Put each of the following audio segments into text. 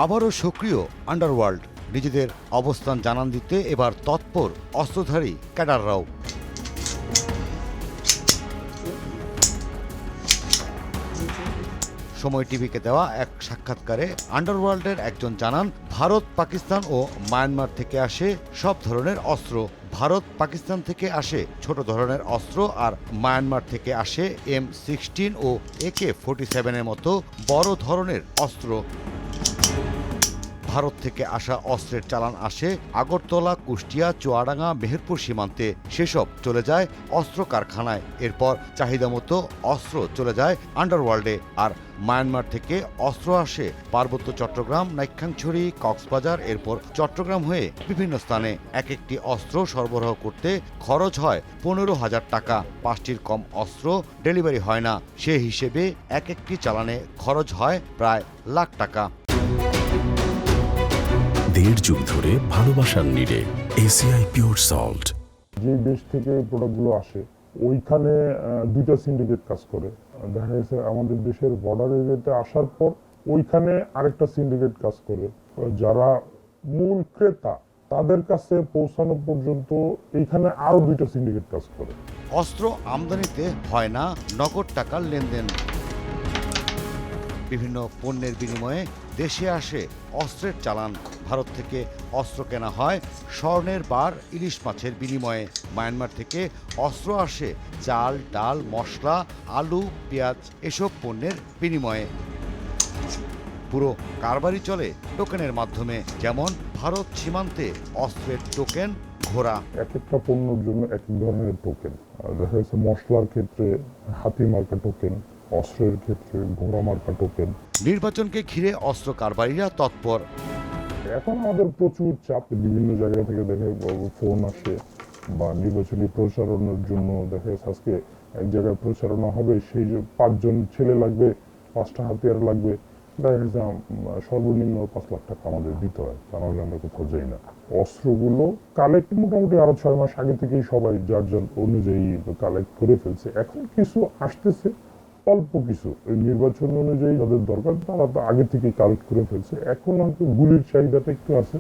আবারও সক্রিয় আন্ডারওয়ার্ল্ড, নিজেদের অবস্থান জানান দিতে এবার তৎপর অস্ত্রধারী ক্যাডাররাও। সময় টিভিকে দেওয়া এক সাক্ষাৎকারে আন্ডারওয়ার্ল্ডের একজন জানান, ভারত, পাকিস্তান ও মায়ানমার থেকে আসে সব ধরনের অস্ত্র। ভারত, পাকিস্তান থেকে আসে ছোট ধরনের অস্ত্র, আর মায়ানমার থেকে আসে M16 ও AK-47 মতো বড় ধরনের অস্ত্র। ভারত থেকে আসা অস্ত্রের চালান আসে আগরতলা, কুষ্টিয়া, চুয়াডাঙ্গা, মেহেরপুর সীমান্তে। সেসব চলে যায় অস্ত্র কারখানায়। এরপর চাহিদা মতো অস্ত্র চলে যায় আন্ডারওয়ার্ল্ডে। আর মায়ানমার থেকে অস্ত্র আসে পার্বত্য চট্টগ্রাম, নাইক্ষ্যংছড়ি, কক্সবাজার, এরপর চট্টগ্রাম হয়ে বিভিন্ন স্থানে। এক একটি অস্ত্র সরবরাহ করতে খরচ হয় 15,000 টাকা। 5টির কম অস্ত্র ডেলিভারি হয় না। সে হিসেবে এক একটি চালানে খরচ হয় প্রায় লাখ টাকা। দেড় যুগ ধরে ভালোবাসার নিড়ে এসিআই পিওর সল্ট। যে দেশ থেকে প্রোডাক্টগুলো আসে ওইখানে দুইটা সিন্ডিকেট কাজ করে। দেখা গেছে আমাদের দেশের বর্ডার এরিয়াতে আসার পর ওইখানে আরেকটা সিন্ডিকেট কাজ করে। যারা মূল ক্রেতা তাদের কাছে পৌঁছানো পর্যন্ত এইখানে আরো দুইটা সিন্ডিকেট কাজ করে। অস্ত্র আমদানিতে হয় না নগদ টাকার লেনদেন। বিভিন্ন পণ্যের বিনিময়ে দেশে আসে অস্ত্রের চালান। ভারত থেকে অস্ত্র কেনা হয় স্বর্ণের বার, ইলিশ মাছের বিনিময়ে। মায়ানমার থেকে অস্ত্র আসে চাল, ডাল, মশলা, আলু, পেঁয়াজ এসব পণ্যের বিনিময়ে। পুরো কারবারই চলে টোকেনের মাধ্যমে, যেমন ভারত সীমান্তে অস্ত্রের টোকেন ঘোড়া। এক একটা পণ্যের জন্য এক এক ধরনের টোকেন। দেখা যাচ্ছে মশলার ক্ষেত্রে হাতি মার্কা টোকেন, অস্ত্রের ক্ষেত্রে ঘোড়া মার্কা টোকেন। নির্বাচনকে ঘিরে অস্ত্র কারবারিরা তৎপর। এখন আমাদের প্রচুর চাপ, বিভিন্ন জায়গা থেকে দেখে ফোন আসে বা নির্বাচনী প্রচারণার জন্য দেখা যাচ্ছে আজকে এক জায়গায় প্রচারণা হবে, সেই 5 জন ছেলে লাগবে, 5টা হাতিয়ার লাগবে। দেখা যাচ্ছে সর্বনিম্ন 5 লাখ টাকা আমাদের দিতে হয়, তা নাহলে আমরা কোথাও যাই না। অস্ত্রগুলো কালেক্ট মোটামুটি আরো 6 মাস আগে থেকেই সবাই যার যার অনুযায়ী কালেক্ট করে ফেলছে। এখন কিছু আসতেছে, অল্প কিছু নির্বাচন অনুযায়ী যাদের দরকার তারা তো আগে থেকে কালেক্ট করে ফেলছে। এখন হয়তো গুলির চাহিদাটা একটু আছে।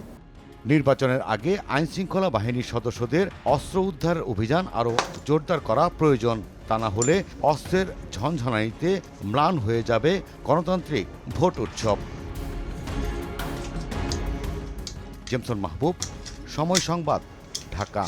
নির্বাচনের আগে আইনশৃঙ্খলা বাহিনীর সদস্যদের অস্ত্র উদ্ধার অভিযান আরও জোরদার করা প্রয়োজন। তা না হলে অস্ত্রের ঝনঝনানিতে ম্লান হয়ে যাবে গণতান্ত্রিক ভোট উৎসব। জেমসন মাহবুব, সময় সংবাদ, ঢাকা।